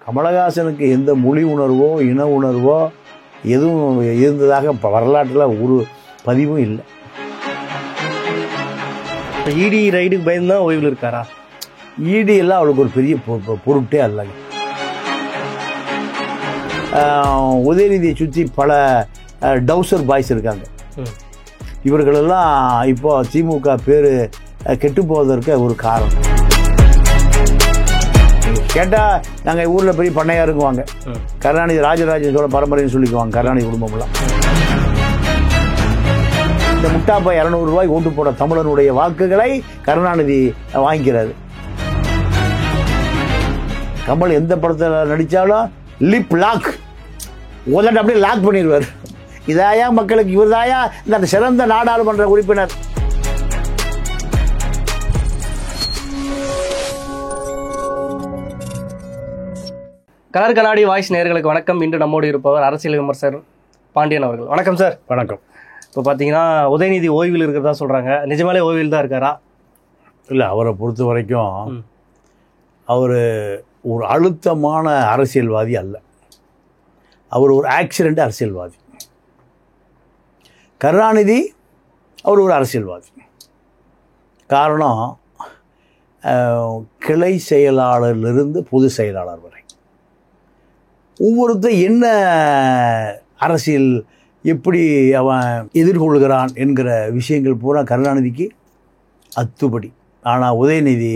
கமலஹாசனுக்கு எந்த மொழி உணர்வோ இன உணர்வோ எதுவும் இருந்ததாக இப்போ வரலாற்றில் ஒரு பதிவும் இல்லை. இப்போ இடி ரைடுக்கு பயந்து தான் ஓய்வில் இருக்காரா? இடி எல்லாம் அவளுக்கு ஒரு பெரிய பொருட்டே அல்லங்க. உதயநிதியை சுற்றி பல டவுசர் பாய்ஸ் இருக்காங்க. இவர்களெல்லாம் இப்போ திமுக பேர் கெட்டு போவதற்கு ஒரு காரணம். கேட்டால் நாங்கள் ஊரில் பெரிய பண்ணையாக இருக்குவாங்க. கருணாநிதி ராஜராஜ சோழ பரம்பரைன்னு சொல்லிக்குவாங்க கருணாநிதி குடும்பம்லாம். இந்த முட்டாப்பா 200 ரூபாய் ஓட்டு போட தமிழனுடைய வாக்குகளை கருணாநிதி வாங்கிக்கிறாரு. கமல் எந்த படத்தில் நடித்தாலும் லிப் லாக் உதட்ட அப்படியே லாக் பண்ணிடுவார். இதாயா மக்களுக்கு இவர்தாயா இந்த சிறந்த நாடாளுமன்ற உறுப்பினர். கலர் கண்ணாடி வாய்ஸ் நேயர்களுக்கு வணக்கம். இன்று நம்மோடு இருப்பவர் அரசியல் விமர்சகர் பாண்டியன் அவர்கள். வணக்கம் சார். வணக்கம். இப்போ பார்த்தீங்கன்னா உதயநிதி ஓய்வில் இருக்கிறதா சொல்கிறாங்க. நிஜமாலே ஓய்வில் தான் இருக்காரா? இல்லை, அவரை பொறுத்த வரைக்கும் அவர் ஒரு அழுத்தமான அரசியல்வாதி அல்ல. அவர் ஒரு ஆக்சிடென்ட் அரசியல்வாதி. கருணாநிதி அவர் ஒரு அரசியல்வாதி. காரணம், கிளை செயலாளரிலிருந்து பொது செயலாளர் வரை ஒவ்வொருத்தர் என்ன அரசியல் எப்படி அவன் எதிர்கொள்கிறான் என்கிற விஷயங்கள் பூரா கருணாநிதிக்கு அத்துப்படி. ஆனால் Udhayanidhi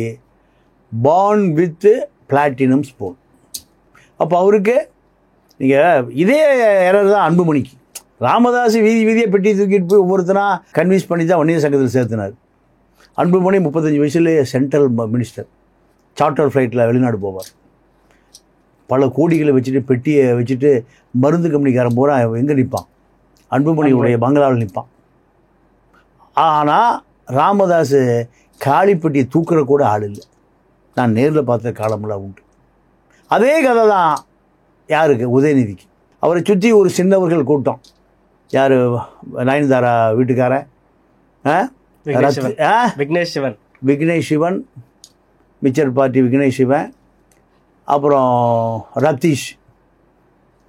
born with platinum spoon. அப்போ அவருக்கு நீங்கள் இதே எரர் தான் அன்புமணிக்கு. ராமதாஸ் வீதியை பெட்டி தூக்கிட்டு போய் ஒவ்வொருத்தனா கன்வின்ஸ் பண்ணி தான் வன்னியர் சங்கத்தில் சேர்த்தினார். அன்புமணி 35 வயசுலேயே சென்ட்ரல் மினிஸ்டர், சார்ட்டர் ஃப்ளைட்டில் வெளிநாடு போவார். பல கோடிகளை வச்சுட்டு பெட்டியை வச்சுட்டு மருந்து கம்பெனிக்காரன் பூரா எங்கே நிற்பான்? அன்புமணியுடைய பங்களாவில் நிற்பான். ஆனால் ராமதாஸ் காளிப்பட்டியை தூக்குற கூட ஆள் இல்லை. நான் நேரில் பார்த்த காலமெல்லாம் உண்டு. அதே கதை தான் யாருக்கு? உதயநிதிக்கு. அவரை சுற்றி ஒரு சின்னவர்கள் கூட்டம். யார்? நயன்தாரா வீட்டுக்காரன் விக்னேஷ் சிவன், மிச்சர் பார்ட்டி விக்னேஷ் சிவன், அப்புறம் ரத்தீஷ்.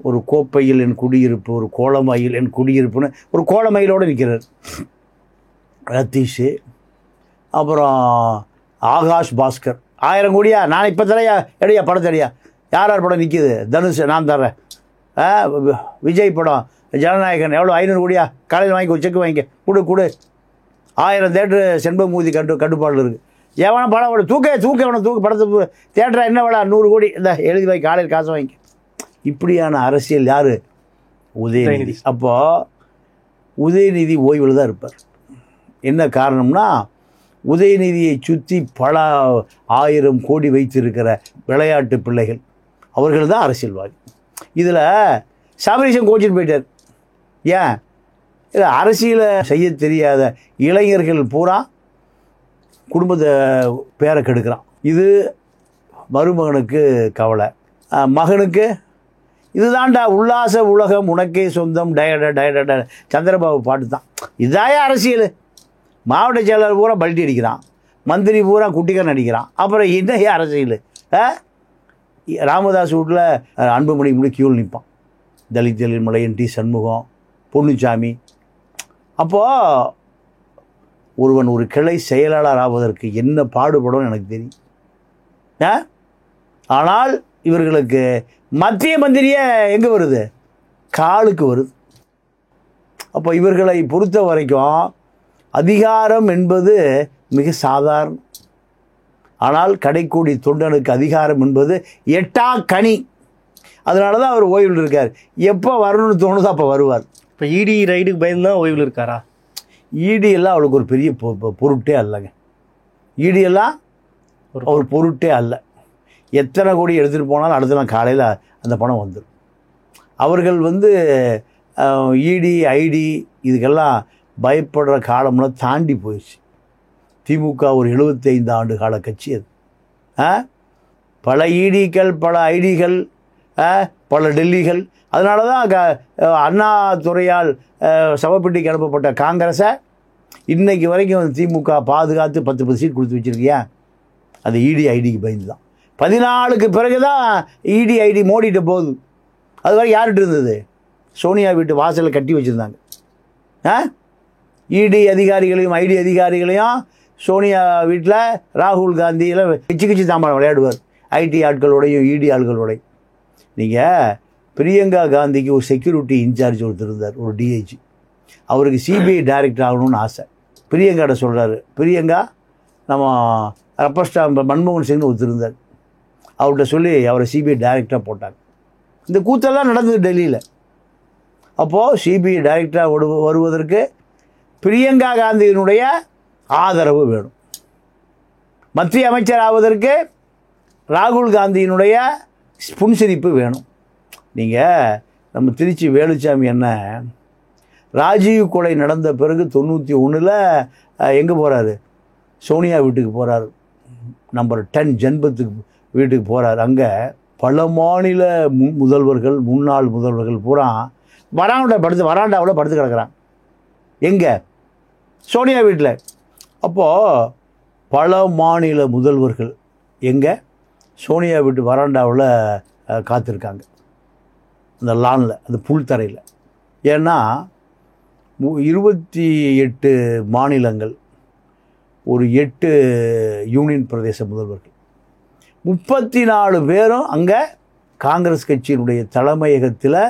ஒரு கோப்பையில் என் குடியிருப்பு, ஒரு கோலமயில் என் குடியிருப்புன்னு ஒரு கோலமயிலோடு நிற்கிறார் ரத்தீஷு. அப்புறம் ஆகாஷ் பாஸ்கர். 1000 கோடியா? நான் இப்போ தரையா எடையா படத்தடையா? யார் யார் படம் நிற்கிது? தனுஷ் நான் தர்றேன். விஜய் படம் ஜனநாயகன் எவ்வளோ? 500 கோடியா? காலையில் வாங்கிக்கோ, செக்கு வாங்கிக்க, கொடு 1000 தேட்டரு செண்பகமூர்த்தி கட்டுப்பாடில் இருக்குது. எவனை படம் தூக்க படத்தை தேட்டரா என்ன வேலை? 100 கோடி இந்த எழுதி வாங்கி காலையில் காசு வாங்கிக்க. இப்படியான அரசியல் யார்? உதயநிதி. அப்போது உதயநிதி ஓய்வில் தான் இருப்பார். என்ன காரணம்னா, உதயநிதியை சுற்றி பல 1000 கோடி வைத்திருக்கிற விளையாட்டு பிள்ளைகள், அவர்கள் தான் அரசியல்வாதி. இதில் சபரீஷன் கோச்சிட்டு போயிட்டார். ஏன்? இல்லை, அரசியலை செய்ய தெரியாத இளைஞர்கள் பூரா குடும்பத்தை பேரை கெடுக்கிறான். இது மருமகனுக்கு கவலை, மகனுக்கு இதுதான்டா உல்லாச உலகம் உனக்கே சொந்தம் டயட சந்திரபாபு பாட்டு தான். இதாயா அரசியல்? மாவட்ட செயலாளர் பூரா பல்ட்டி அடிக்கிறான், மந்திரி பூரா குட்டிக்காரன் அடிக்கிறான். அப்புறம் என்ன அரசியல்? ராமதாஸ் வீட்டில் அன்புமணி முடி கியூவில் நிற்பான். தலித் மலை டி சண்முகம், பொன்னுச்சாமி. அப்போது ஒருவன் ஒரு கிளை செயலாளர் ஆவதற்கு என்ன பாடுபடும் எனக்கு தெரியும். ஆனால் இவர்களுக்கு மத்திய மந்திரியே எங்கே வருது? காலுக்கு வருது. அப்போ இவர்களை பொறுத்த வரைக்கும் அதிகாரம் என்பது மிக சாதாரணம். ஆனால் கடைக்கோடி தொண்டனுக்கு அதிகாரம் என்பது எட்டா கனி. அதனால தான் அவர் ஓய்வில் இருக்கார். எப்போ வரணும்னு தோணுதோ அப்போ வருவார். இப்போ இடி ரைடுக்கு பயந்து தான் ஓய்வில் இருக்காரா? இடி எல்லாம் அவளுக்கு ஒரு பெரிய பொருட்டே அல்லங்க. இடி எல்லாம் ஒரு பொருட்டே அல்ல. எத்தனை கோடி எடுத்துகிட்டு போனாலும் அடுத்த நாள் காலையில் அந்த பணம் வந்துடும். அவர்கள் இடி ஐடி இதுக்கெல்லாம் பயப்படுற காலம்லாம் தாண்டி போயிடுச்சு. திமுக ஒரு 75 ஆண்டு கால கட்சி அது. பல இடிக்கள், பல ஐடிகள், பல டெல்லிகள். அதனால தான் அண்ணா துறையால் சவப்பெட்டிக்கு அனுப்பப்பட்ட காங்கிரஸை இன்றைக்கு வரைக்கும் திமுக பாதுகாத்து 10 சீட் கொடுத்து வச்சுருக்கியா? அது இடி ஐடிக்கு பயந்து தான். 14க்கு பிறகு தான் இடி ஐடி மோடிட்டு போகுது. அது வரை யார்கிட்ட இருந்தது? சோனியா வீட்டு வாசலில் கட்டி வச்சுருந்தாங்க. இடி அதிகாரிகளையும் ஐடி அதிகாரிகளையும் சோனியா வீட்டில் ராகுல் காந்தியில் கிச்சு தாம்பாளம் விளையாடுவார், ஐடி ஆட்களோடையும் இடி ஆட்களோடையும். நீங்கள் பிரியங்கா காந்திக்கு ஒரு செக்யூரிட்டி இன்சார்ஜ் ஒருத்தர் இருந்தார், ஒரு டிஐஜி. அவருக்கு சிபிஐ டைரக்டர் ஆகணும்னு ஆசை. பிரியங்காட்ட சொல்கிறாரு, பிரியங்கா நம்ம ரப்பர் ஸ்டாம்ப் மன்மோகன் சிங்னு ஒருத்தர் இருந்தார், அவர்கிட்ட சொல்லி அவரை சிபிஐ டைரக்டராக போட்டாங்க. இந்த கூத்தெல்லாம் நடந்தது டெல்லியில். அப்போது சிபிஐ டைரக்டராக வருவதற்கு பிரியங்கா காந்தியினுடைய ஆதரவு வேணும். மத்திய அமைச்சர் ஆவதற்கு ராகுல் காந்தியினுடைய புன்சிரிப்பு வேணும். நீங்கள் நம்ம திருச்சி வேலுச்சாமி என்ன ராஜீவ் கொலை நடந்த பிறகு 91ல் எங்கே போகிறாரு? சோனியா வீட்டுக்கு போகிறார், நம்பர் 10 ஜன்பத்துக்கு வீட்டுக்கு போகிறார். அங்கே பல மாநில முதல்வர்கள், முன்னாள் முதல்வர்கள் பூரா வராண்டாவில் படுத்து கிடக்கிறாங்க. எங்கே? சோனியா வீட்டில். அப்போது பல மாநில முதல்வர்கள் எங்கே? சோனியா வீட்டு வராண்டாவில் காத்திருக்காங்க, அந்த லானில், அந்த புல்தரையில். ஏன்னா 28 மாநிலங்கள், ஒரு 8 யூனியன் பிரதேச முதல்வர்கள், 34 பேரும் அங்கே காங்கிரஸ் கட்சியினுடைய தலைமையகத்தில்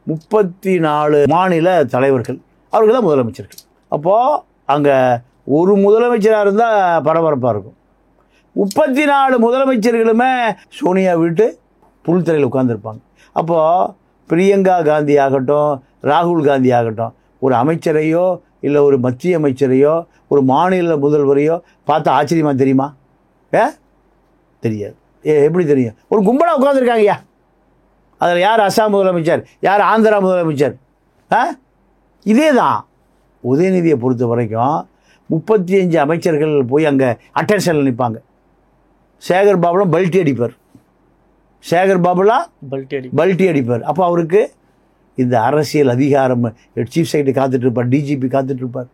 34 மாநில தலைவர்கள், அவர்கள் தான் முதலமைச்சர்கள். அப்போது அங்கே ஒரு முதலமைச்சராக இருந்தால் பரபரப்பாக இருக்கும். 34 முதலமைச்சர்களுமே சோனியா வீட்டு புல்தரையில் உட்கார்ந்துருப்பாங்க. அப்போது பிரியங்கா காந்தி ஆகட்டும், ராகுல் காந்தி ஆகட்டும், ஒரு அமைச்சரையோ இல்லை ஒரு மத்திய அமைச்சரையோ ஒரு மாநில முதல்வரையோ பார்த்தா ஆச்சரியமாக தெரியுமா? தெரியாது. எப்படி தெரியும்? ஒரு கும்பலாக உட்காந்துருக்காங்கய்யா. அதில் யார் அசாம் முதலமைச்சர், யார் ஆந்திரா முதலமைச்சர்? இதே தான். உதயநிதியை பொறுத்த வரைக்கும் 35 அமைச்சர்கள் போய் அங்கே அட்டென்ஷனில் நிற்பாங்க. சேகர் பாபுலாம் பல்ட்டி அடிப்பார். சேகர் பாபுலாம் பல்ட்டி அடிப்பார். அப்போ அவருக்கு இந்த அரசியல் அதிகாரம், சீஃப் செக்ரட்டரி காத்துட்ருப்பார், டிஜிபி காத்துட்ருப்பார்,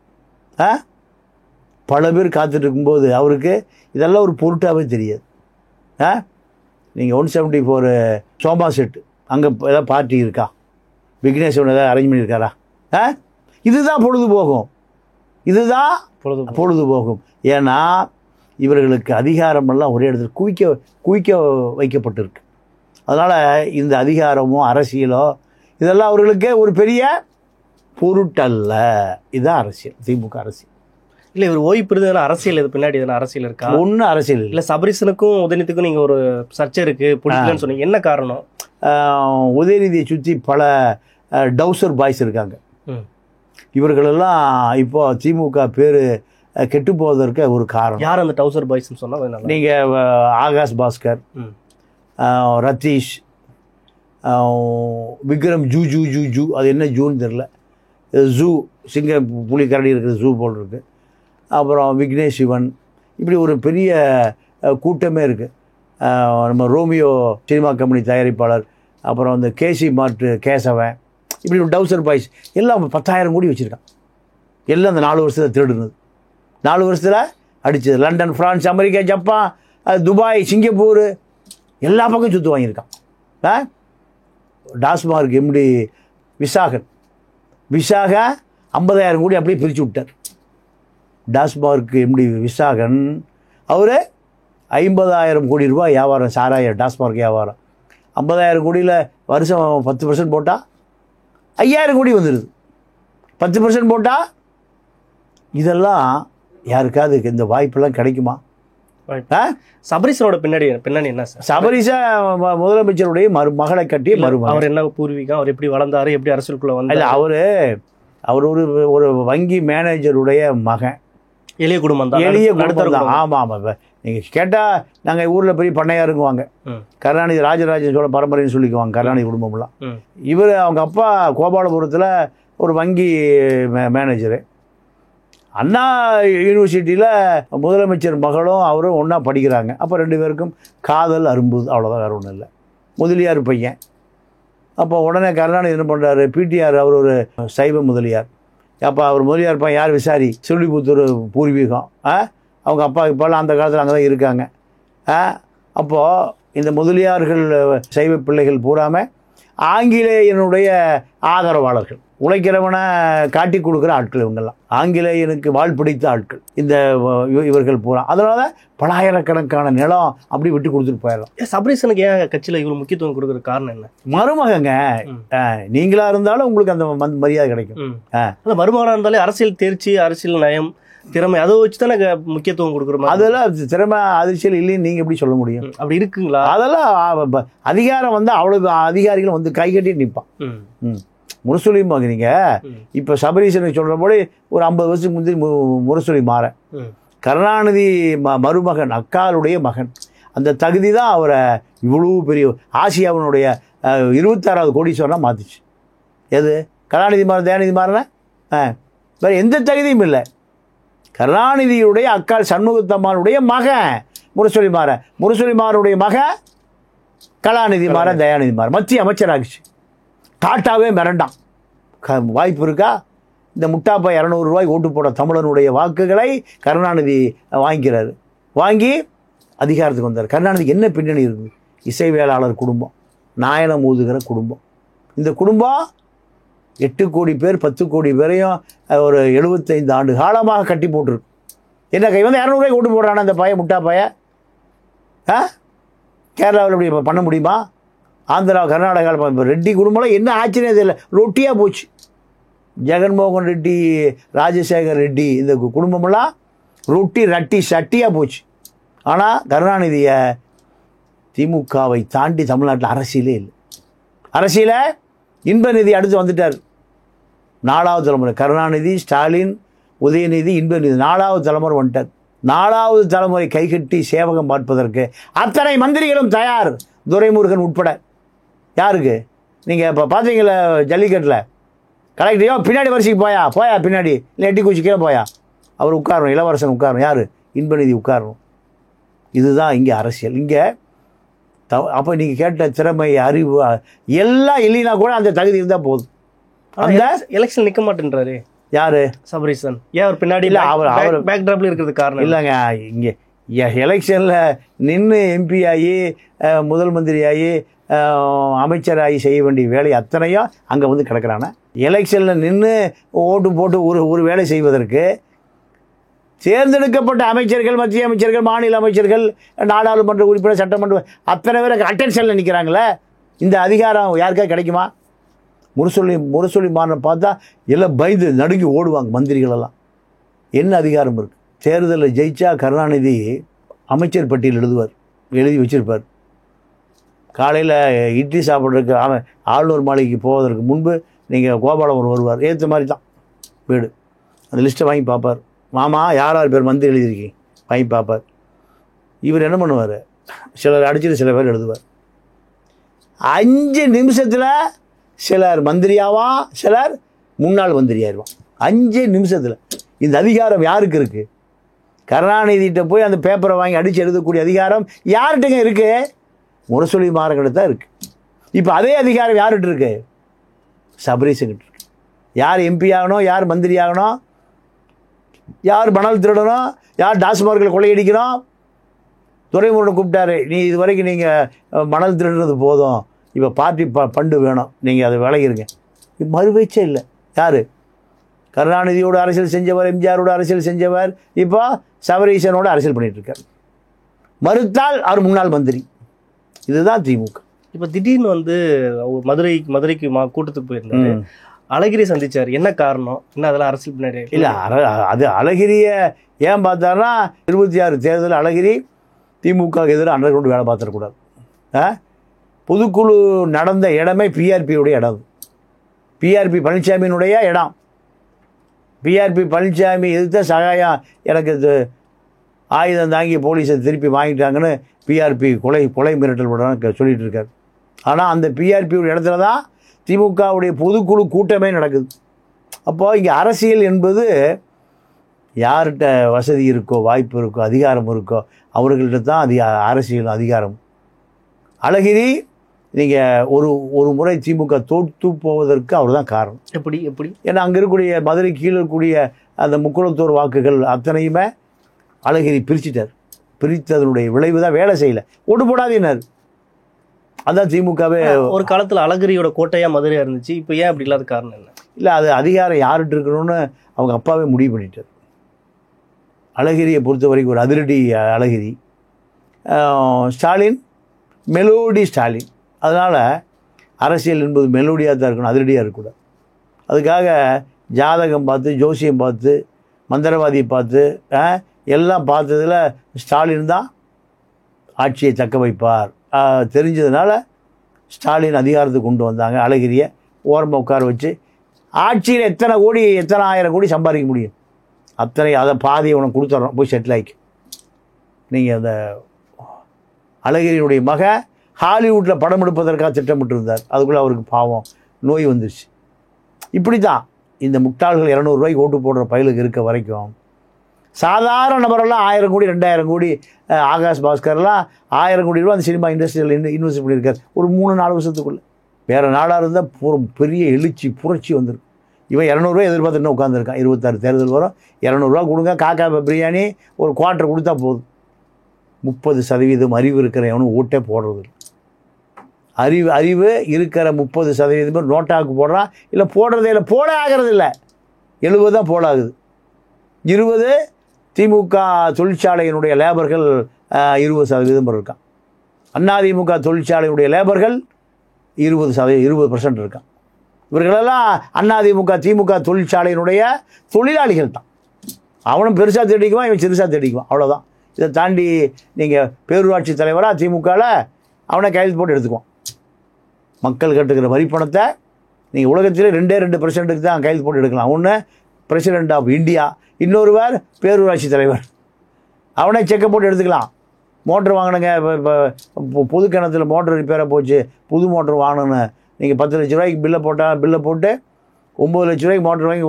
பல பேர் காத்துட்ருக்கும்போது அவருக்கு இதெல்லாம் ஒரு பொருட்டாகவே தெரியாது. நீங்கள் 174 சோமா செட்டு அங்கே ஏதாவது பார்ட்டி இருக்கா? விக்னேஸ்வரன் ஏதாவது அரேஞ்ச் பண்ணியிருக்காரா? இதுதான் பொழுதுபோகும், இதுதான் பொழுதுபோகும். ஏன்னா இவர்களுக்கு அதிகாரமெல்லாம் ஒரே இடத்துல குவிக்க வைக்கப்பட்டிருக்கு. அதனால் இந்த அதிகாரமோ அரசியலோ இதெல்லாம் அவர்களுக்கு ஒரு பெரிய பொருட்டல்ல. இதுதான் அரசியல், திமுக அரசியல். இல்லை, இவர் ஓய்வு பெறுதல் அரசியல், இது பின்னாடி எதனா அரசியல் இருக்கா? ஒன்றும் அரசியல் இல்லை. சபரீசனுக்கும் உதயநிதிக்கும் நீங்கள் ஒரு சர்ச்சை இருக்குது, பிடிக்கலன்னு சொன்னீங்க, என்ன காரணம்? உதயநிதியை சுற்றி பல டவுசர் பாய்ஸ் இருக்காங்க. இவர்களெல்லாம் இப்போ திமுக பேர் கெட்டு போவதற்கு ஒரு காரணம். யார் அந்த டவுசர் பாய்ஸ்ன்னு சொன்னால்? நீங்கள் ஆகாஷ் பாஸ்கர், ரத்தீஷ், விக்ரம், ஜூ ஜூ ஜூ ஜூ அது என்ன ஜூன்னு தெரில, ஜூ சிங்க புலி கரடி இருக்குது, ஜூ போல் இருக்குது. அப்புறம் விக்னேஷ் சிவன், இப்படி ஒரு பெரிய கூட்டமே இருக்குது. நம்ம ரோமியோ சினிமா கம்பெனி தயாரிப்பாளர், அப்புறம் அந்த கேசி மார்ட்டு கேசவன், இப்படி ஒரு டவுசர் பாய்ஸ் எல்லாம் 10,000 கோடி வச்சுருக்கான். எல்லாம் அந்த 4 வருஷத்தில் திருடுனது, 4 வருஷத்தில் அடித்தது. London, France, America, Japan, Dubai, Singapore எல்லா பக்கம் சுற்று வாங்கியிருக்கான். டாஸ்மார்க் எம்டி விசாகன் 50,000 கோடி அப்படியே பிரித்து விட்டார். டாஸ்மார்க் எம்டி விசாகன் அவர் 50,000 கோடி ரூபாய் வியாபாரம், சாராய டாஸ்மார்க் வியாபாரம். 50,000 கோடியில் வருஷம் 10% போட்டால் 5,000 கோடி வந்துடுது. 10% போட்டால் இதெல்லாம் யாருக்காவது இந்த வாய்ப்பெல்லாம் கிடைக்குமா? சபரீசனோட பின்னாடி என்ன சார்? சபரீசா முதலமைச்சருடைய மகளை கட்டிய மருமகன். அவர் என்ன பூர்வீகம், அவர் எப்படி வளர்ந்தாரு, எப்படி அரசியலுக்குள்ள வந்தார்? இல்லை, அவர் ஒரு வங்கி மேனேஜருடைய மகன். எளிய குடும்பம் தான். ஆமாம் ஆமாம். நீங்கள் கேட்டால் நாங்கள் ஊரில் பெரிய பண்ணையாக இருக்குவாங்க. கருணாநிதி ராஜராஜன் சோழ பரம்பரைன்னு சொல்லிக்குவாங்க கருணாநிதி குடும்பம்லாம். இவர் அவங்க அப்பா கோபாலபுரத்தில் ஒரு வங்கி மேனேஜரு. அண்ணா யூனிவர்சிட்டியில் முதலமைச்சர் மகளும் அவரும் ஒன்றா படிக்கிறாங்க. அப்போ 2 பேருக்கும் காதல் அரும்புது, அவ்வளோதான், வேறு ஒன்றும் இல்லை. முதலியார் பையன். அப்போ உடனே கருணாநிதி என்ன பண்ணுறாரு, பிடிஆர் அவர் ஒரு சைவ முதலியார். அப்போ அவர் முதலியார் பையன் யார்? விசாரி, சிறுவிபுத்தூர் பூர்வீகம். அவங்க அப்பா இப்போல்லாம் அந்த காலத்தில் அங்கே தான் இருக்காங்க. அப்போது இந்த முதலியார்கள் சைவ பிள்ளைகள் பூராமல் ஆங்கிலேயனுடைய ஆதரவாளர்கள், உழைக்கிறவனை காட்டி கொடுக்குற ஆட்கள் இவங்கெல்லாம், ஆங்கிலேயனுக்கு வாழ் பிடித்த ஆட்கள் இந்த இவர்கள் பூரா. அதனால பலாயிரக்கணக்கான நிலம் அப்படி விட்டு கொடுத்துட்டு போயிடலாம். சபரீசனுக்கு ஏன் கட்சியில் இவ்வளோ முக்கியத்துவம் கொடுக்குற காரணம் என்ன? மருமகங்க, நீங்களா இருந்தாலும் உங்களுக்கு அந்த மரியாதை கிடைக்கும். அந்த மருமகனாக இருந்தாலே அரசியல் தேர்ச்சி, அரசியல் நயம், திறமை, அதை வச்சு தானே முக்கியத்துவம் கொடுக்குறோம். அதெல்லாம் திறமை அரசியல் இல்லைன்னு நீங்கள் எப்படி சொல்ல முடியும்? அப்படி இருக்குங்களா? அதெல்லாம் அதிகாரம் வந்து அவ்வளவு அதிகாரிகள் வந்து கை கட்டி நிற்பான். முரசொலி மகனிங்க இப்போ சபரீசனுக்கு சொல்கிற போது ஒரு 50 வருஷத்துக்கு முந்தைய முரசொலி மாற கருணாநிதி மருமகன், அக்காளுடைய மகன். அந்த தகுதி தான் அவரை இவ்வளோ பெரிய ஆசியாவினுடைய 26வது கோடீஸ்வரனாக மாற்றிச்சு. எது கருணாநிதி மாற தயாநிதி மாறன வேறு எந்த தகுதியும் இல்லை. கருணாநிதியுடைய அக்காள் சண்முகத்தம்மானுடைய மகன் முரசொலி மாற, முரசொலி மாறனுடைய மகன் கலாநிதி மாற, தயாநிதி மாற மத்திய அமைச்சராகிச்சு. டாட்டாவே மிரண்டான். வாய்ப்பு இருக்கா? இந்த முட்டாப்பா 200 ரூபாய் ஓட்டு போட தமிழனுடைய வாக்குகளை கருணாநிதி வாங்கிக்கிறாரு. வாங்கி அதிகாரத்துக்கு வந்தார். கருணாநிதிக்கு என்ன பின்னணி இருக்குது? இசைவேளாளர் குடும்பம், நாயனம் ஊதுகிற குடும்பம். இந்த குடும்பம் 8 கோடி பேர் 10 கோடி பேரையும் ஒரு 75 ஆண்டு காலமாக கட்டி போட்டிருக்கு. என்ன கை வந்து 200 ரூபாய்க்கு ஓட்டு போடுறானா அந்த பையன், முட்டா பையன்? கேரளாவில் இப்படி பண்ண முடியுமா? ஆந்திரா, கர்நாடகாவில் ரெட்டி குடும்பம்லாம் என்ன ஆச்சுன்னே தெரியல, ரொட்டியாக போச்சு. ஜெகன்மோகன் ரெட்டி, ராஜசேகர் ரெட்டி, இந்த குடும்பமெல்லாம் ரொட்டி ரட்டி சட்டியாக போச்சு. ஆனால் கருணாநிதியை திமுகவை தாண்டி தமிழ்நாட்டில் அரசியலே இல்லை. அரசியலை இன்பநிதி அடுத்து வந்துட்டார். 4வது தலைமுறை கருணாநிதி, ஸ்டாலின், உதயநிதி, இன்பநிதி 4வது தலைமுறை வந்துட்டார். 4வது தலைமுறை கைகட்டி சேவகம் பார்ப்பதற்கு அத்தனை மந்திரிகளும் தயார், துரைமுருகன் உட்பட. யாருக்கு? நீங்கள் இப்போ பார்த்தீங்களா ஜல்லிக்கட்டில் கலெக்டரையோ பின்னாடி வரிசைக்கு போயா பின்னாடி, இல்லை எட்டி குச்சி கீழே போயா, அவர் உட்காரணும், இளவரசன் உட்காரணும். யார்? இன்பநிதி உட்காரணும். இதுதான் இங்கே அரசியல். இங்கே அப்போ நீங்கள் கேட்ட திறமை, அறிவு எல்லாம் இல்லைன்னா கூட அந்த தகுதி இருந்தால் போதும். அந்த எலெக்ஷன் நிற்க மாட்டேன்றாரு யாரு? சபரீசன். ஏன் அவர் பின்னாடி? இல்லை, அவர் பேக்ட்ராப்ல இருக்கிறது காரணம் இல்லைங்க. இங்கே எலெக்ஷனில் நின்று எம்பி ஆகி, முதல் மந்திரி ஆகி, அமைச்சராகி செய்ய வேண்டிய வேலை அத்தனையும் அங்கே வந்து கிடக்கிறான. எலெக்ஷனில் நின்று ஓட்டு போட்டு ஒரு வேலை செய்வதற்கு தேர்ந்தெடுக்கப்பட்ட அமைச்சர்கள், மத்திய அமைச்சர்கள், மாநில அமைச்சர்கள், நாடாளுமன்ற உறுப்பினர், சட்டமன்ற அத்தனை பேர் அட்டென்ஷனில் நிற்கிறாங்களே. இந்த அதிகாரம் யாருக்கா கிடைக்குமா? முரசொலி மாறனை பார்த்தா எல்லாம் பயந்து நடுங்கி ஓடுவாங்க மந்திரிகளெல்லாம். என்ன அதிகாரம் இருக்குது? தேர்தலில் ஜெயிச்சா கருணாநிதி அமைச்சர் பட்டியல் எழுதி வச்சிருப்பார். காலையில் இட்லி சாப்பிட்றதுக்கு ஆளுநர் மாளிகைக்கு போவதற்கு முன்பு நீங்கள் கோபாலபுரம் வருவார். ஏற்ற மாதிரி தான் வீடு. அந்த லிஸ்ட்டை வாங்கி பார்ப்பார். மாமா யார் பேர் மந்திரி எழுதியிருக்கீங்க வாங்கி பார்ப்பார். இவர் என்ன பண்ணுவார்? சிலர் அடிச்சுட்டு சில பேர் எழுதுவார். 5 நிமிஷத்தில் சிலர் மந்திரியாவான், சிலர் முன்னாள் மந்திரியாயிருவான். 5 நிமிஷத்தில். இந்த அதிகாரம் யாருக்கு இருக்குது? கருணாநிதிகிட்ட போய் அந்த பேப்பரை வாங்கி அடித்து எழுதக்கூடிய அதிகாரம் யார்கிட்டங்க இருக்குது? முரசொலி மாறன்கிட்ட தான் இருக்குது. இப்போ அதே அதிகாரம் யார்கிட்ட இருக்கு? சபரீசன்கிட்ட இருக்கு. யார் எம்பி ஆகணும், யார் மந்திரி ஆகணும், யார் மணல் திருடணும், யார் டாஸ்மார்க்கில் கொள்ளையடிக்கணும். துரைமுருகன் கூப்பிட்டாரு, நீ இது வரைக்கும் நீங்கள் மணல் திருடுறது போதும், இப்போ பார்ட்டி பண்டு வேணும், நீங்கள் அதை விளையிருங்க. இது மறுபேச்சே இல்லை. யார்? கருணாநிதியோடு அரசியல் செஞ்சவர், எம்ஜிஆரோட அரசியல் செஞ்சவர், இப்போ சபரீசனோட அரசியல் பண்ணிகிட்ருக்கார். மறுத்தால் அவர் முன்னாள் மந்திரி. இதுதான் திமுக. இப்போ திடீர்னு வந்து மதுரைக்கு கூட்டத்துக்கு போயிருந்தாரு, அழகிரி சந்திச்சார். என்ன காரணம்? என்ன அதெல்லாம் அரசியல் பின்னாடி இல்லை. அது அழகிரியை ஏன் பார்த்தாருன்னா 26 தேர்தல் அழகிரி திமுக எதிராக அண்டர் கிரவுண்ட் வேலை பார்த்துடக்கூடாது. பொதுக்குழு நடந்த இடமே பிஆர்பியுடைய இடம். பிஆர்பி பழனிசாமியினுடைய இடம். பிஆர்பி பழனிசாமி எதிர்த்த சகாயம் எனக்கு ஆயுதம் தாங்கி போலீஸை திருப்பி வாங்கிட்டாங்கன்னு பிஆர்பி கொலை மிரட்டல் விடணும் சொல்லிகிட்டு இருக்கார். ஆனால் அந்த பிஆர்பியோட இடத்துல தான் திமுகவுடைய பொதுக்குழு கூட்டமே நடக்குது. அப்போது இங்கே அரசியல் என்பது யார்கிட்ட வசதி இருக்கோ, வாய்ப்பு இருக்கோ, அதிகாரம் இருக்கோ அவர்கள்ட்ட தான் அரசியல் அதிகாரம். அழகிரி நீங்கள் ஒரு முறை திமுக தோற்று போவதற்கு அவர் தான் காரணம். எப்படி? ஏன்னா அங்கே இருக்கக்கூடிய மதுரை கீழே இருக்கக்கூடிய அந்த முக்குளத்தூர் வாக்குகள் அத்தனையுமே அழகிரி பிரிச்சுட்டார். பிரித்ததனுடைய விளைவு தான் வேலை செய்யலை. ஓட்டு போடாதீனார். அதான் திமுகவே. ஒரு காலத்துல அழகிரியோட கோட்டையா மதுரையா இருந்துச்சு. இப்போ ஏன் அப்படி இல்லாத காரணம் என்ன? இல்லை, அது அதிகாரம் யார்கிட்ட இருக்கணும்னு அவங்க அப்பாவே முடிவு பண்ணிட்டார். அழகிரியை பொறுத்த வரைக்கும் ஒரு அதிரடி அழகிரி, ஸ்டாலின் மெலோடி ஸ்டாலின். அதனால் அரசியல் என்பது மெலோடியாக தான் இருக்கணும், அதிரடியாக இருக்கக்கூடாது. அதுக்காக ஜாதகம் பார்த்து, ஜோசியம் பார்த்து, மந்திரவாதியை பார்த்து, எல்லாம் பார்த்ததில் ஸ்டாலின் தான் ஆட்சியை தக்க வைப்பார் தெரிஞ்சதுனால ஸ்டாலின் அதிகாரத்துக்கு கொண்டு வந்தாங்க. அழகிரியை ஓரமாக உட்கார வச்சு ஆட்சியில் எத்தனை கோடி, எத்தனை ஆயிரம் கோடி சம்பாதிக்க முடியும் அத்தனை அதை பாதியை உனக்கு கொடுத்துட்றோம், போய் செட்டில் ஆகி. நீங்கள் அந்த அழகிரியினுடைய மக ஹாலிவுட்டில் படம் எடுப்பதற்காக திட்டமிட்டு இருந்தார். அதுக்குள்ளே அவருக்கு பாவம் நோய் வந்துருச்சு. இப்படி தான் இந்த முட்டாள்கள் 200 ரூபாய்க்கு ஓட்டு போடுற பயலுக்கு இருக்க வரைக்கும் சாதாரண நபரெல்லாம் 1000 கோடி 2000 கோடி, ஆகாஷ் பாஸ்கர்லாம் 1000 கோடி ரூபா அந்த சினிமா இண்டஸ்ட்ரியில் இன்வெஸ்ட் பண்ணியிருக்கார் ஒரு 3-4 வருஷத்துக்குள்ளே. வேறு நாடாக இருந்தால் பெரிய எழுச்சி புரட்சி வந்துடும். இவன் 200 ரூபா எதிர்பார்த்து இன்னும் உட்காந்துருக்கான். 26 தேர்தல் வரும், 200 ரூபா கொடுங்க, காக்கா பிரியாணி ஒரு குவார்ட்டர் கொடுத்தா போதும். 30% அறிவு இருக்கிற எவனும் ஓட்டே போடுறது இல்லை. அறிவு இருக்கிற 30% நோட்டாவுக்கு போடுறான், இல்லை போடுறதே இல்லை, போட ஆகிறது இல்லை. 70 தான் போடாகுது. 20 திமுக தொழிற்சாலையினுடைய லேபர்கள் 20% இருக்கான். அதிமுக தொழிற்சாலையினுடைய லேபர்கள் 20% இருக்கான். இவர்களெல்லாம் அதிமுக திமுக தொழிற்சாலையினுடைய தொழிலாளிகள் தான். அவனும் பெருசாக தேடிக்குவான், இவன் சிறுசாக தேடிக்குவான், அவ்வளோதான். இதை தாண்டி நீங்கள் பேரூராட்சி தலைவராக திமுகவில் அவனை கையெழுத்து போட்டு எடுத்துக்குவான். மக்கள் கட்டுக்கிற வரிப்பணத்தை நீங்கள் உலகத்திலே 2% தான் கையெழுத்து போட்டு எடுக்கலாம். ஒன்று பிரசிடென்ட் ஆஃப் இந்தியா, இன்னொருவர் பேரூராட்சி தலைவர். அவனே செக்கை போட்டு எடுத்துக்கலாம். மோட்ரு வாங்கினுங்க, இப்போ பொது கிணத்துல மோட்ரு ரிப்பேராக போச்சு, புது மோட்ரு வாங்கணுன்னு நீங்கள் 10 லட்ச ரூபாய்க்கு பில்லை போட்டு 9 லட்ச ரூபாய்க்கு மோட்ரு வாங்கி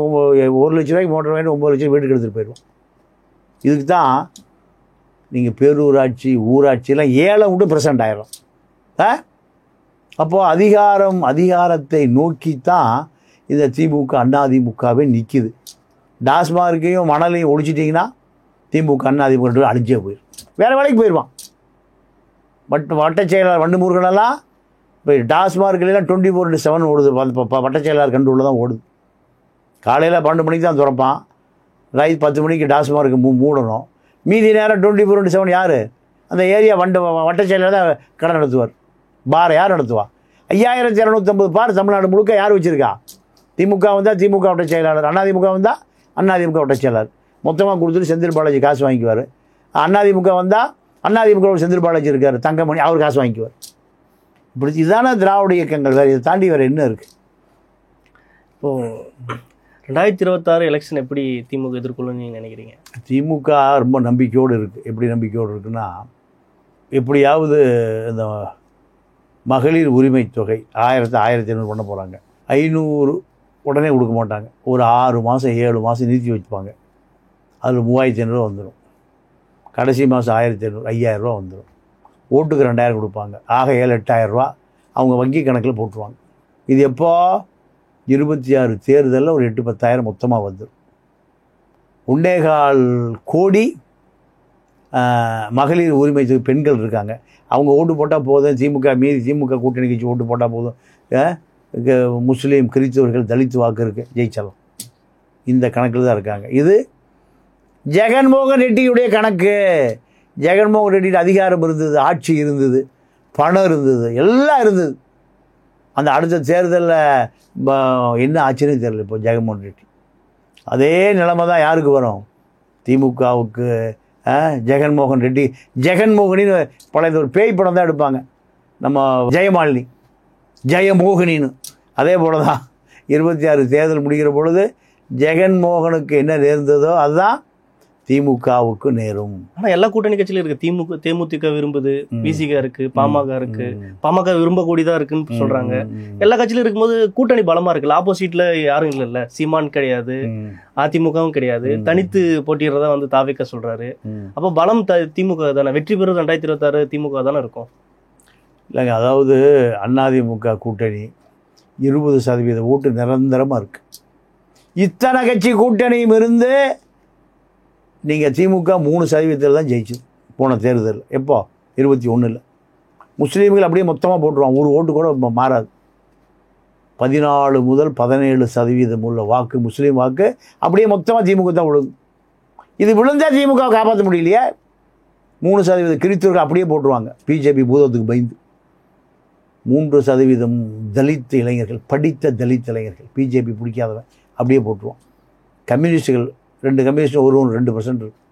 1 லட்ச ரூபாய்க்கு மோட்ரு வாங்கி 9 லட்சம் வீட்டுக்கு எடுத்துகிட்டு போயிடுவோம். இதுக்கு தான் நீங்கள் பேரூராட்சி ஊராட்சியெல்லாம் ஏலம் விட்டு பிரசன்ட் ஆயிடும். அப்போது அதிகாரத்தை நோக்கி தான் இந்த திமுக அதிமுகவே நிற்கிது. டாஸ்மார்க்கையும் மணலையும் ஒழிச்சிட்டிங்கன்னா திமுக அதிமுக அழிஞ்சே போயிடும், வேறு வேலைக்கு போயிடுவான். வட்டச் செயலாளர் வண்டு முருகனெல்லாம் இப்போ டாஸ்மார்க்லாம் 24/7 ஓடுது. வட்டச் செயலாளர் கண்ட்ரோலில் தான் ஓடுது. காலையில் 12 மணிக்கு தான் திறப்பான், ரைட் 10 மணிக்கு டாஸ்மார்க்கு மூடணும். மீதி நேரம் 24/7 யார்? அந்த ஏரியா வட்டச் செயலாளர் தான் கடை நடத்துவார். பாரை யார் நடத்துவா? 5250 பார் தமிழ்நாடு முழுக்க யார் வச்சுருக்கா? திமுக வந்தால் திமுக வட்டச் செயலாளர், அதிமுக வந்தால் அதிமுக வட்டச் செயலாளர். மொத்தமாக கொடுத்துட்டு செந்தில் பாலாஜி காசு வாங்கிக்குவார். அதிமுக வந்தால் அதிமுக செந்தில் பாலாஜி இருக்கார், தங்கமணி, அவர் காசு வாங்கிக்குவார். இப்படி இதுதானே திராவிட இயக்கங்கள். வேறு இதை தாண்டி வேறு என்ன இருக்குது? இப்போது 2026 எலெக்ஷன் எப்படி திமுக எதிர்கொள்ளுன்னு நீங்கள் நினைக்கிறீங்க? திமுக ரொம்ப நம்பிக்கையோடு இருக்குது. எப்படி நம்பிக்கையோடு இருக்குன்னா, எப்படியாவது இந்த மகளிர் உரிமை தொகை 1500 பண்ண போகிறாங்க. 500 உடனே கொடுக்க மாட்டாங்க, ஒரு 6 மாதம் 7 மாதம் நிறுத்தி வச்சுப்பாங்க. அதில் 3500 வந்துடும். கடைசி மாதம் 1500 5000 ரூபா வந்துடும். ஓட்டுக்கு 2000 கொடுப்பாங்க. ஆக 7-8000 ரூபா அவங்க வங்கி கணக்கில் போட்டுருவாங்க. இது எப்போ? 26 தேர்தலில் ஒரு 8-10 மொத்தமாக வந்துடும். 1.25 கோடி மகளிர் உரிமை பெண்கள் இருக்காங்க. அவங்க ஓட்டு போட்டால் போதும், திமுக கூட்டணி கட்சி ஓட்டு போட்டால் போதும், முஸ்லீம் கிறிஸ்தவர்கள் தலித் வாக்கு இருக்குது, ஜெயிச்சலாம். இந்த கணக்கில் தான் இருக்காங்க. இது ஜெகன்மோகன் ரெட்டியுடைய கணக்கு. ஜெகன்மோகன் ரெட்டியில் அதிகாரம் இருந்தது, ஆட்சி இருந்தது, பணம் இருந்தது, எல்லாம் இருந்தது. அந்த அடுத்த தேர்தலில் என்ன ஆச்சுன்னு தெரியல. இப்போ ஜெகன்மோகன் ரெட்டி அதே நிலைமை தான் யாருக்கு வரும்? திமுகவுக்கு. ஜெகன்மோகன் ரெட்டி, ஜெகன்மோகனின்னு பழைய ஒரு பேய் படம் தான் எடுப்பாங்க, நம்ம ஜெயமாலினி, ஜெயமோகினின்னு. அதே போல தான் 26 தேர்தல் முடிகிற பொழுது ஜெகன்மோகனுக்கு என்ன நேர்ந்ததோ அதுதான் திமுகவுக்கு நேரும். ஆனால் எல்லா கூட்டணி கட்சியிலும் இருக்குது. தேமுதிக விரும்புது, பிசிக இருக்கு, பாமக இருக்கு. பாமக விரும்பக்கூடியதான் இருக்குன்னு சொல்றாங்க. எல்லா கட்சியிலும் இருக்கும்போது கூட்டணி பலமா இருக்குல்ல. ஆப்போசிட்ல யாரும் இல்லைல்ல. சீமான் கிடையாது, அதிமுகவும் கிடையாது, தனித்து போட்டிடுறதா தாவேக்க சொல்றாரு. அப்போ பலம் திமுக தானே. வெற்றி பெறுவது 2026 திமுக தானே இருக்கும். இல்லைங்க, அதாவது அதிமுக கூட்டணி 20% ஓட்டு நிரந்தரமாக இருக்குது. இத்தனை கட்சி கூட்டணியும் இருந்து நீங்கள் திமுக 3% தான் ஜெயிச்சுது. போன தேர்தல். எப்போ? 21. முஸ்லீம்கள் அப்படியே மொத்தமாக போட்டுருவான், ஒரு ஓட்டு கூட மாறாது. 14 முதல் 17% உள்ள வாக்கு, முஸ்லீம் வாக்கு அப்படியே மொத்தமாக திமுக தான் விழுது. இது விழுந்தால் திமுகவை காப்பாற்ற முடியலையே. 3% கிறிஸ்தவர்கள் அப்படியே போட்டுருவாங்க, பிஜேபி பூதத்துக்கு பயந்து. 3% தலித் இளைஞர்கள், படித்த தலித் இளைஞர்கள், பிஜேபி பிடிக்காதவன் அப்படியே போட்டுருவான். கம்யூனிஸ்டுகள் 2 கம்யூனிஸ்ட் ஒரு 2% இருக்குது.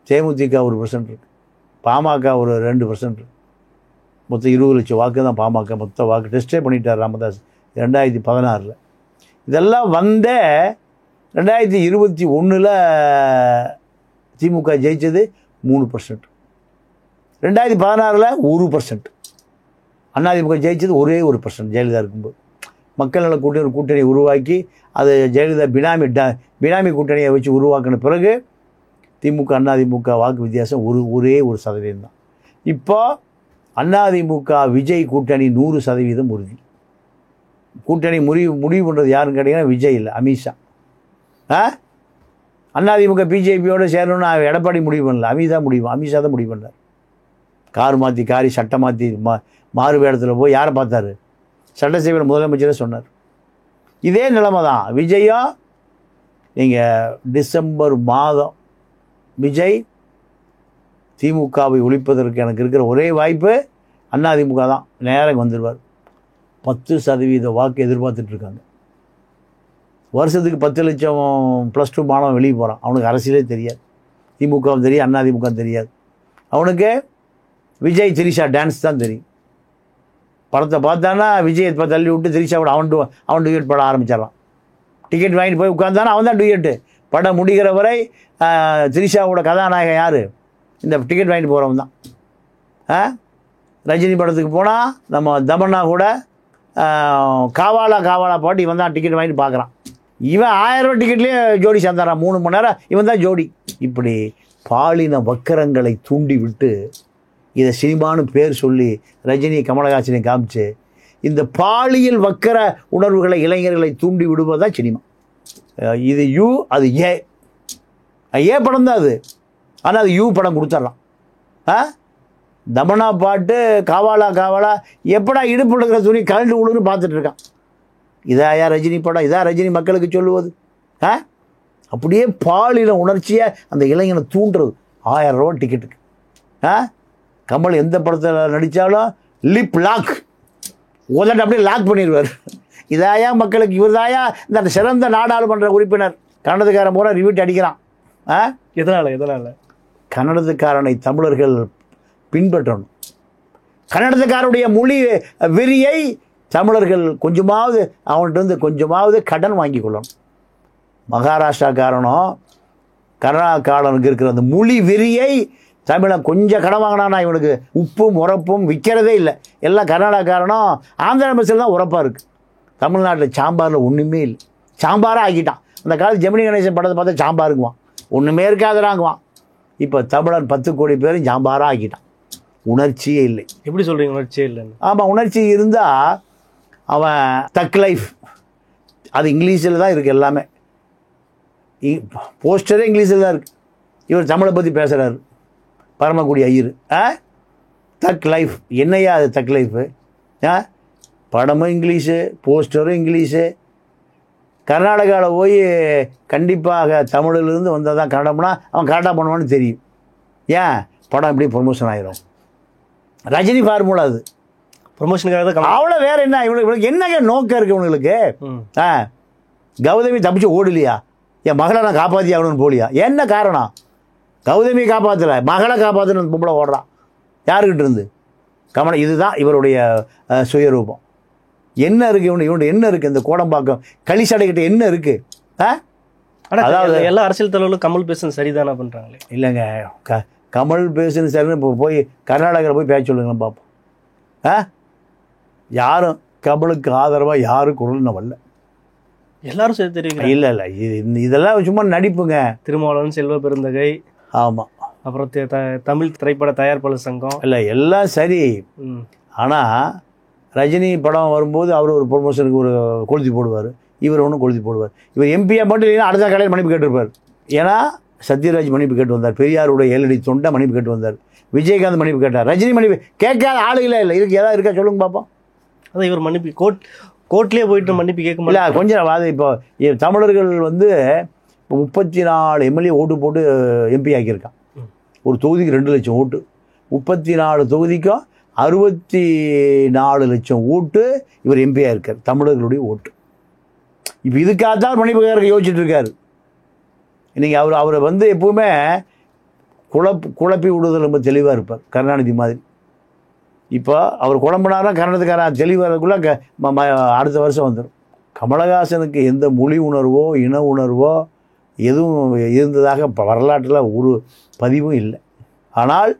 தேமுதிக 1% இருக்குது. பாமக ஒரு 2% இருக்குது. மொத்தம் 20 லட்சம் வாக்கு தான் பாமக மொத்த வாக்கு. டெஸ்ட்டே பண்ணிட்டார் ராமதாஸ் 2016. இதெல்லாம் வந்த 2021 திமுக ஜெயிச்சது 3%. 2016 1%. அதிமுக ஜெயிச்சது ஒரே 1% ஜெயலலிதா இருக்கும்போது. மக்கள் நல கூட்டணி ஒரு கூட்டணியை உருவாக்கி அது ஜெயலலிதா பினாமி கூட்டணியை வச்சு உருவாக்கின பிறகு திமுக அதிமுக வாக்கு வித்தியாசம் ஒரே 1% தான். இப்போ அதிமுக விஜய் கூட்டணி 100% உறுதி. கூட்டணி முடிவு பண்ணுறது யாருன்னு கேட்டிங்கன்னா விஜய் இல்லை, அமித்ஷா. அதிமுக பிஜேபியோடு சேரணும்னு எடப்பாடி முடிவு பண்ணல, அமித்ஷா தான் முடிவு பண்ணார். கார் மாற்றி காரி சட்டை மாற்றி மாறு வேடத்தில் போய் யாரை பார்த்தாரு? சட்டசபையில் முதலமைச்சரே சொன்னார். இதே நிலைமை தான் விஜயும். நீங்கள் டிசம்பர் மாதம் விஜய் திமுகவை ஒழிப்பதற்கு எனக்கு இருக்கிற ஒரே வாய்ப்பு அதிமுக தான். நேரம் வந்துடுவார். 10% வாக்கு எதிர்பார்த்துட்ருக்காங்க. வருஷத்துக்கு 10 லட்சம் +2 மாணவன் வெளியே போகிறான். அவனுக்கு அரசியலே தெரியாது, திமுகவும் தெரியும், அதிமுக தெரியாது. அவனுக்கு விஜய் திரிஷா டான்ஸ் தான் தெரியும். படத்தை பார்த்தானா விஜய் இப்போ தள்ளி விட்டு திரிஷாவோட அவன் டூயட் பாட ஆரம்பிச்சிடறான். டிக்கெட் வாங்கிட்டு போய் உட்காந்தானா அவன் தான் டூயட்டு. படம் முடிகிற வரை திரிஷாவோட கதாநாயகன் யார்? இந்த டிக்கெட் வாங்கிட்டு போகிறவன் தான். ரஜினி படத்துக்கு போனால் நம்ம தமன்னா கூட காவாலா பாட்டு இவன் தான் டிக்கெட் வாங்கிட்டு பார்க்குறான். இவன் 1000 ரூபா டிக்கெட்லேயே ஜோடி சேர்ந்தாரான். 3 மணி நேரம் இவன் தான் ஜோடி. இப்படி பாலின வக்கரங்களை தூண்டி விட்டு இதை சினிமான்னு பேர் சொல்லி ரஜினி கமலஹாசனை காமிச்சு இந்த பாலியல் வக்கர உணர்வுகளை இளைஞர்களை தூண்டி விடுவதுதான் சினிமா. இது யூ, அது ஏ படம் தான் அது. ஆனால் அது யூ படம் கொடுத்துட்றான். தமனா பாட்டு காவாலா எப்படா இடுப்பு இருக்கிற துணி கழண்டு விடுன்னு பார்த்துட்டு இருக்கான். இதாயா ரஜினி படம்? இதா ரஜினி மக்களுக்கு சொல்லுவது? அப்படியே பாலியல உணர்ச்சியை அந்த இளைஞனை தூண்டுறது. 1000 ரூபா டிக்கெட்டுக்கு. கமல் எந்த படத்தில் நடித்தாலும் லிப் லாக் உதட்டு அப்படியே லாக் பண்ணிடுவார். இதாயா மக்களுக்கு? இவர் தாயா இந்த சிறந்த நாடாளுமன்ற உறுப்பினர்? கன்னடத்துக்காரன் பூரா ரிவிட் அடிக்கிறான். எதனால்? கன்னடத்துக்காரனை தமிழர்கள் பின்பற்றணும். கன்னடத்துக்காரனுடைய மொழி வெறியை தமிழர்கள் கொஞ்சமாவது அவன்கிட்ட கொஞ்சமாவது கடன் வாங்கி கொள்ளணும். மகாராஷ்டிராக்காரனும் கர்நாடகாரனுக்கு இருக்கிற அந்த மொழி வெறியை தமிழன் கொஞ்சம் கடன் வாங்கினானா இவனுக்கு உப்பும் உரப்பும் விற்கிறதே இல்லை. எல்லாம் கர்நாடகாரனும் ஆந்திரா மெஸ்ஸில் தான் உரப்பாக இருக்குது. தமிழ்நாட்டில் சாம்பாரில் ஒன்றுமே இல்லை. சாம்பாராக ஆக்கிட்டான். அந்த காலத்து ஜெமினி கணேசன் படத்தை பார்த்தா சாம்பாருக்குவான், ஒன்றுமே இருக்காதுறாங்குவான். இப்போ தமிழன் 10 கோடி பேரும் சாம்பாராக ஆக்கிட்டான். உணர்ச்சியே இல்லை. எப்படி சொல்கிறீங்க உணர்ச்சியே இல்லைன்னு? ஆமாம், உணர்ச்சி இருந்தால் அவன் தக் லைஃப் அது இங்கிலீஷில் தான் இருக்குது. எல்லாமே போஸ்டரே இங்கிலீஷில் தான் இருக்குது. இவர் தமிழை பற்றி பேசுகிறாரு, பரமக்குடி ஐயர். தக் லைஃப் என்னையா அது தக் லைஃபு? படமும் இங்கிலீஷு, போஸ்டரும் இங்கிலீஷு. கர்நாடகாவில் போய் கண்டிப்பாக தமிழிலிருந்து வந்தால் தான் கன்னடம்னா அவன் கரெக்டாக பண்ணுவான்னு தெரியும். ஏன் படம் எப்படி ப்ரொமோஷன் ஆகிரும்? ரஜினி ஃபார்முலா அது. ப்ரொமோஷனுக்காக தான். அவ்வளோ வேறு என்ன? இவனுக்கு என்னங்க நோக்கம் இருக்குது இவனுங்களுக்கு? கௌதமி தப்பிச்சு ஓடலையா? என் மகளை நான் காப்பாற்றி ஆகணும்னு போலியா? என்ன காரணம்? கௌதமி காப்பாற்றலை, மகளை காப்பாற்றணும் பொம்பளை ஓடுறான். யாருக்கிட்ட இருந்து? கமலம். இதுதான் இவருடைய சுயரூபம். என்ன இருக்குது இவனுடைய என்ன இருக்குது? இந்த கோடம்பாக்கம் களிசடைக்கிட்ட என்ன இருக்குது? அதாவது எல்லா அரசியல் தலைவர்களும் கமல் பேசுன்னு சரிதானா பண்ணுறாங்களே. இல்லைங்க, கமல் பேசுன்னு சரின்னு இப்போ போய் கர்நாடகாவில் போய் பேச சொல்லுங்களேன் பார்ப்போம். யாரும் கமலுக்கு ஆதரவாக யாரும் குரல்னு வரல. எல்லாரும் சரி தெரியுங்க. இல்லை இதெல்லாம் சும்மா நடிப்புங்க. திருமாவளவன், செல்வ பெருந்தகை, ஆமாம், அப்புறம் தமிழ் திரைப்பட தயாரிப்பாளர் சங்கம், இல்லை எல்லாம் சரி. ஆனால் ரஜினி படம் வரும்போது அவர் ஒரு ப்ரொமோஷனுக்கு ஒரு கொளுத்தி போடுவார், இவர் ஒன்றும் கொளுத்தி போடுவார். இவர் எம்பியாக மட்டும் இல்லைன்னா அடுத்த கடையில் மன்னிப்பு கேட்டிருப்பார். ஏன்னா சத்யராஜ் மன்னிப்பு கேட்டு வந்தார், பெரியாருடைய 7 அடி தொண்டை மன்னிப்பு கேட்டு வந்தார், விஜயகாந்த் மன்னிப்பு கேட்டார், ரஜினி மன்னிப்பு கேட்காத ஆளுகளே இல்லை. இதுக்கு ஏதாவது இருக்கா சொல்லுங்க பார்ப்போம். அதான் இவர் மன்னிப்பு கோர்ட்லேயே போயிட்டு மன்னிப்பு கேட்க இல்லை கொஞ்சம் அது இப்போ தமிழர்கள் வந்து இப்போ 34 எம்எல்ஏ ஓட்டு போட்டு எம்பி ஆக்கியிருக்கான். ஒரு தொகுதிக்கு 2 லட்சம் ஓட்டு, 34 தொகுதிக்கும் 64 லட்சம் ஓட்டு இவர் எம்பியாக இருக்கார், தமிழர்களுடைய ஓட்டு. இப்போ இதுக்காகத்தான் மன்னிப்பு கேட்க யோசிச்சுட்டு இருக்காரு. இன்றைக்கி அவரை வந்து எப்பவுமே குழப்பி விடுதல் ரொம்ப தெளிவாக இருப்பார், கருணாநிதி மாதிரி. இப்போ அவர் குழம்புனாரா கர்நாடகக்காரன் தெளிவாகிறதுக்குள்ளே அடுத்த வருஷம் வந்துடும். கமலஹாசனுக்கு எந்த மொழி உணர்வோ இன உணர்வோ எதுவும் இருந்ததாக வரலாற்றில் ஒரு பதிவும் இல்லை. ஆனால்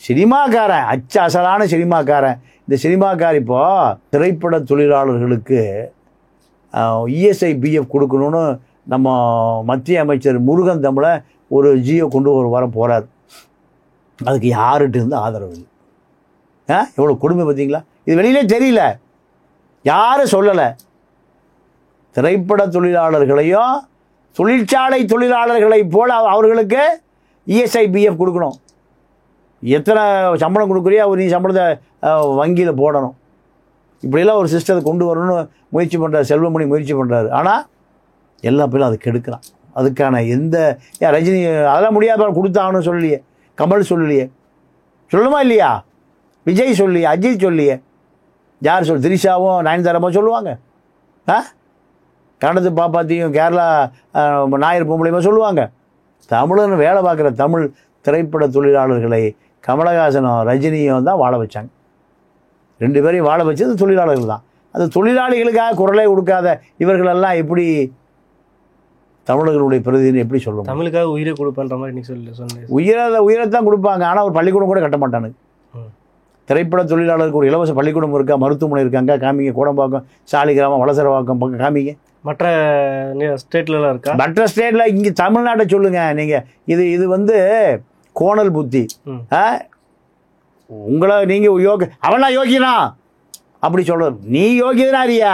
சினிமாக்காரன் அசலான சினிமாக்காரன், இந்த சினிமாக்கார் இப்போ திரைப்பட தொழிலாளர்களுக்கு இஎஸ்ஐ பிஎஃப் கொடுக்கணும்னு நம்ம மத்திய அமைச்சர் முருகன் தமிழை ஒரு ஜியோ கொண்டு வர போகிறார். அதுக்கு யார்கிட்ட இருந்து ஆதரவு இல்லை. எவ்வளோ கொடுமை பார்த்தீங்களா? இது வெளியிலே தெரியல, யாரும் சொல்லலை. திரைப்பட தொழிலாளர்களையும் தொழிற்சாலை தொழிலாளர்களை போல் அவர்களுக்கு இஎஸ்ஐ பிஎஃப் கொடுக்கணும். எத்தனை சம்பளம் கொடுக்குறியோ நீ சம்பளத்தை வங்கியில் போடணும். இப்படியெல்லாம் ஒரு சிஸ்டத்தை கொண்டு வரணும்னு முயற்சி பண்ணுறாரு, செல்வமணி முயற்சி பண்ணுறாரு. ஆனால் எல்லா பேரும் அது கெடுக்கிறான். அதுக்கான எந்த ரஜினி அதெல்லாம் முடியாத கொடுத்தாங்கன்னு சொல்லலையே, கமல் சொல்லலையே, சொல்லுமா இல்லையா, விஜய் சொல்லியே, அஜித் சொல்லியே, யார் திரிஷாவும் நயன்தாராவும் சொல்லுவாங்க. கன்னடத்து பாப்பாத்தியும் கேரளா நாயர் பொம்பளையுமா சொல்லுவாங்க. தமிழன்னு வேலை பார்க்குற தமிழ் திரைப்பட தொழிலாளர்களை கமலஹாசனும் ரஜினியும் தான் வாழ வச்சாங்க. 2 பேரையும் வாழ வச்சது தொழிலாளர்கள் தான். அது தொழிலாளிகளுக்காக குரலே கொடுக்காத இவர்களெல்லாம் எப்படி தமிழர்களுடைய பிரதிநிதி எப்படி சொல்லுவாங்க? தமிழுக்காக உயிரை கொடுப்பேன்ற மாதிரி நீ சொன்னேன். உயிரைத்தான் கொடுப்பாங்க. ஆனால் ஒரு பள்ளிக்கூடம் கூட கட்ட மாட்டானுங்க. திரைப்பட தொழிலாளருக்கு ஒரு இலவச பள்ளிக்கூடம் இருக்கா, மருத்துவமனை இருக்காங்க, காமிங்க. கோடம்பாக்கம், சாலிகிராமம், வலசரவாக்கம் பக்கம் காமிங்க. மற்ற ஸ்டேட்லலாம் இருக்கா? மற்ற ஸ்டேட்டில் இங்கே தமிழ்நாட்டை சொல்லுங்கள் நீங்கள். இது வந்து கோணல் புத்தி. உங்களை நீங்கள் அவனா யோகினா அப்படி சொல்கிறது. நீ யோகியனா அறியா,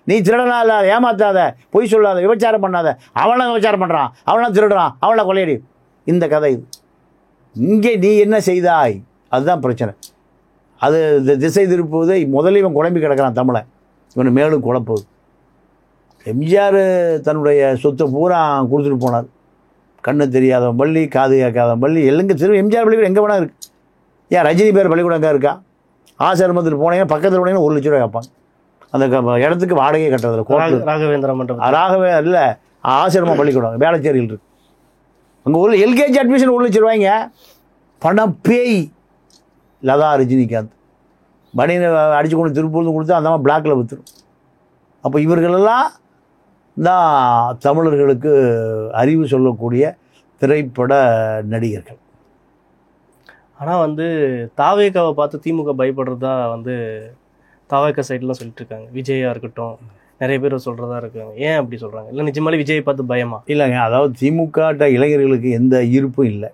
நீ திருடனா இல்லை, ஏமாத்தாத, பொய் சொல்லாத, விபச்சாரம் பண்ணாத. அவனை விபச்சாரம் பண்ணுறான், அவனை திருடுறான், அவனை கொள்ளையடி. இந்த கதை இது. இங்கே நீ என்ன செய்தாய், அதுதான் பிரச்சனை. அது திசை திருப்புவதை முதல்ல இவன் குழம்பி கிடக்கிறான் தமிழை, இவனை மேலும் குழப்புவது. எம்ஜிஆர் தன்னுடைய சொத்தை பூரா கொடுத்துட்டு போனார். கண்ணு தெரியாத பள்ளி, காது கேட்காத பள்ளி, எல்லாம் எம்ஜிஆர் பள்ளிக்கூடம் எங்கே வேணா இருக்குது. ஏன் ரஜினி பேர் பள்ளிக்கூடம் எங்கே இருக்கா? ஆசிரமத்தில் போனீங்கன்னா பக்கத்தில் போனீங்கன்னா 1 லட்ச ரூபா கேட்பாங்க. அந்த இடத்துக்கு வாடகையே கட்டுறதில்ல. ராகவேந்திர மண்டபம், இல்லை ஆசிரமம் பள்ளிக்கூடம் வேளச்சேரியில் இருக்கு. அங்கே ஒரு எல்கேஜி அட்மிஷன் 1 லட்ச ரூபாய்ங்க. பணம் பேய். லதா ரஜினிகாந்த் பனியனை அடித்து கொண்டு திருப்பூர்ந்து கொடுத்து அந்த மாதிரி பிளாக்கில் விற்றுரும். அப்போ இவர்களெல்லாம் தான் தமிழர்களுக்கு அறிவு சொல்லக்கூடிய திரைப்பட நடிகர்கள். ஆனால் வந்து தாவேக்காவை பார்த்து திமுக பயப்படுறதா வந்து தாவேக்கா சைட்லாம் சொல்லிட்டு இருக்காங்க. விஜயா இருக்கட்டும், நிறைய பேர் சொல்கிறதா இருக்காங்க. ஏன் அப்படி சொல்கிறாங்க? இல்லை நிஜமாலே விஜயை பார்த்து பயமா? இல்லைங்க, அதாவது திமுக இளைஞர்களுக்கு எந்த ஈர்ப்பும் இல்லை.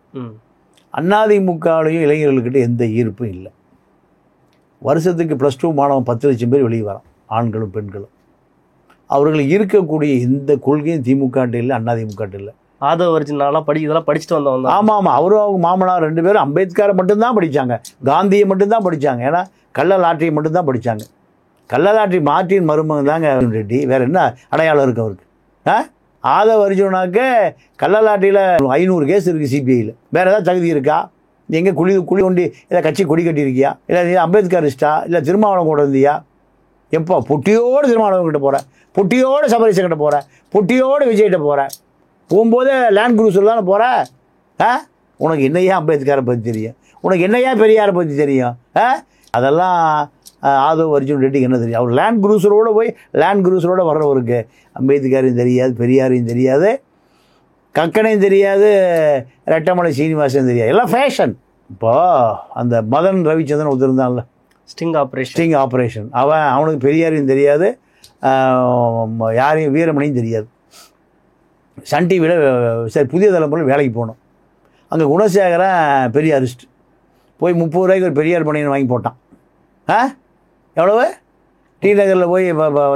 அதிமுகலையும் இளைஞர்கள்கிட்ட எந்த ஈர்ப்பும் இல்லை. வருஷத்துக்கு +2 மாணவன் 10 லட்சம் பேர் வெளியே வரான், ஆண்களும் பெண்களும். அவர்கள் இருக்கக்கூடிய எந்த கொள்கையும் திமுக இல்லை, அதிமுக இல்லை. ஆதவ அர்ஜுனாலாம் இதெல்லாம் படிச்சுட்டு வந்தவங்க. ஆமாம், அவரும் அவங்க மாமனார் 2 பேரும் அம்பேத்கரை மட்டும்தான் படித்தாங்க, காந்தியை மட்டும்தான் படித்தாங்க. ஏன்னா கள்ள லாட்டரியை மட்டும்தான் படித்தாங்க. கள்ள லாட்டரி மார்ட்டின் மருமகன் தாங்க ரெட்டி. வேறு என்ன அடையாளம் இருக்குது அவருக்கு? ஆதவ அர்ஜுனாக்கு கள்ள லாட்டரியில் 500 கேஸ் இருக்குது சிபிஐயில். வேறு ஏதாவது தகுதி இருக்கா? நீ எங்கே குழி கொண்டி ஏதாவது கட்சி கொடி கட்டியிருக்கியா? இல்லை நீ அம்பேத்கரிஸ்டா? இல்லை திருமாவளவன் கூட இருந்தியா? எப்போ பொட்டியோடு திருமாவளவன் கிட்ட போகிற, பொட்டியோடு சபரிசன் கிட்ட போகிற, பொட்டியோடு விஜய்கிட்ட போகிற, போகும்போது லேண்ட் குரூஸில் தானே போகிற. உனக்கு என்னையா அம்பேத்கரை பற்றி தெரியும்? உனக்கு என்னையா பெரியாரை பற்றி தெரியும்? அதெல்லாம் ஆதவ அர்ஜுன் ரெட்டிக்கு என்ன தெரியும்? அவர் லேண்ட் குரூஸரோடு போய் லேண்ட் குரூஸரோடு வர்றவருக்கு அம்பேத்கரையும் தெரியாது, பெரியாரையும் தெரியாது, கக்கனையும் தெரியாது, ரெட்டமலை சீனிவாசன் தெரியாது. எல்லாம் ஃபேஷன். இப்போது அந்த மதன் ரவிச்சந்திரன் ஒருத்தருந்தான்ல, ஸ்டிங் ஆப்ரேஷன், அவனுக்கு பெரியாரையும் தெரியாது, யாரையும் வீரமணியும் தெரியாது. சன் டிவியில் சரி புதிய தலைமுறை வேலைக்கு போகணும். அங்கே குணசேகரன் பெரியாரிஸ்ட் போய் 30 ரூபாய்க்கு ஒரு பெரியார் பணியன் வாங்கி போட்டான். எவ்வளவு? டி நகரில் போய்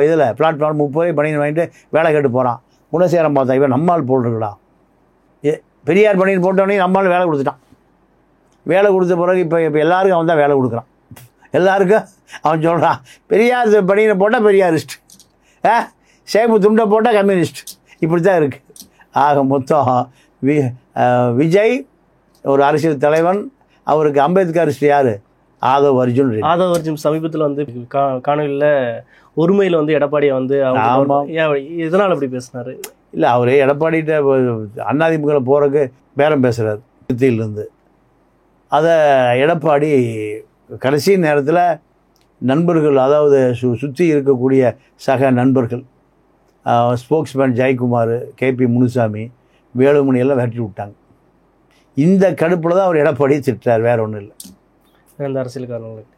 இதில் பிளாட்ஃபார்ம் 30 ரூபாய் பணியன் வாங்கிட்டு வேலை கேட்டு போகிறான். குணசேகரன் பார்த்தா இவன் நம்மால் போல் இருக்குடா, பெரியார் பணின்னு போட்டவனே நம்மளால வேலை கொடுத்துட்டான். வேலை கொடுத்த பிறகு இப்போ எல்லாருக்கும் அவன் தான் வேலை கொடுக்குறான். எல்லாருக்கும் அவன் சொல்கிறான், பெரியார் பணியை போட்டால் பெரியாரிஸ்ட், சேப்பு துண்டை போட்டால் கம்யூனிஸ்ட், இப்படி தான் இருக்குது. ஆக மொத்தம் விஜய் ஒரு அரசியல் தலைவன், அவருக்கு அம்பேத்கரிஸ்ட் யார்? ஆதவ் அர்ஜுன் ரெட்டி. ஆதவ் அர்ஜுன் சமீபத்தில் வந்து காணொலியில் ஒருமையில் வந்து எடப்பாடியை வந்து இதனால் அப்படி பேசினாரு. இல்லை, அவர் எடப்பாடிகிட்ட அதிமுக போகிறதுக்கு பேரம் பேசுகிறார் திருத்தியிலிருந்து. அதை எடப்பாடி கடைசி நேரத்தில் நண்பர்கள், அதாவது சுற்றி இருக்கக்கூடிய சக நண்பர்கள், ஸ்போக்ஸ்மேன் ஜெயக்குமார், கேபி முனுசாமி, வேலுமணி எல்லாம் விரட்டி விட்டாங்க. இந்த கடுப்பில் தான் அவர் எடப்பாடியை திட்டுறார், வேற ஒன்றும் இல்லை. இந்த அரசியல் காரணங்களுக்கு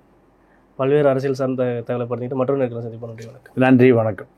பல்வேறு அரசியல் சார்ந்த தகவலை பண்ணிட்டு மற்றொரு நேரத்தில் சந்திப்போம். நன்றி, வணக்கம். நன்றி, வணக்கம்.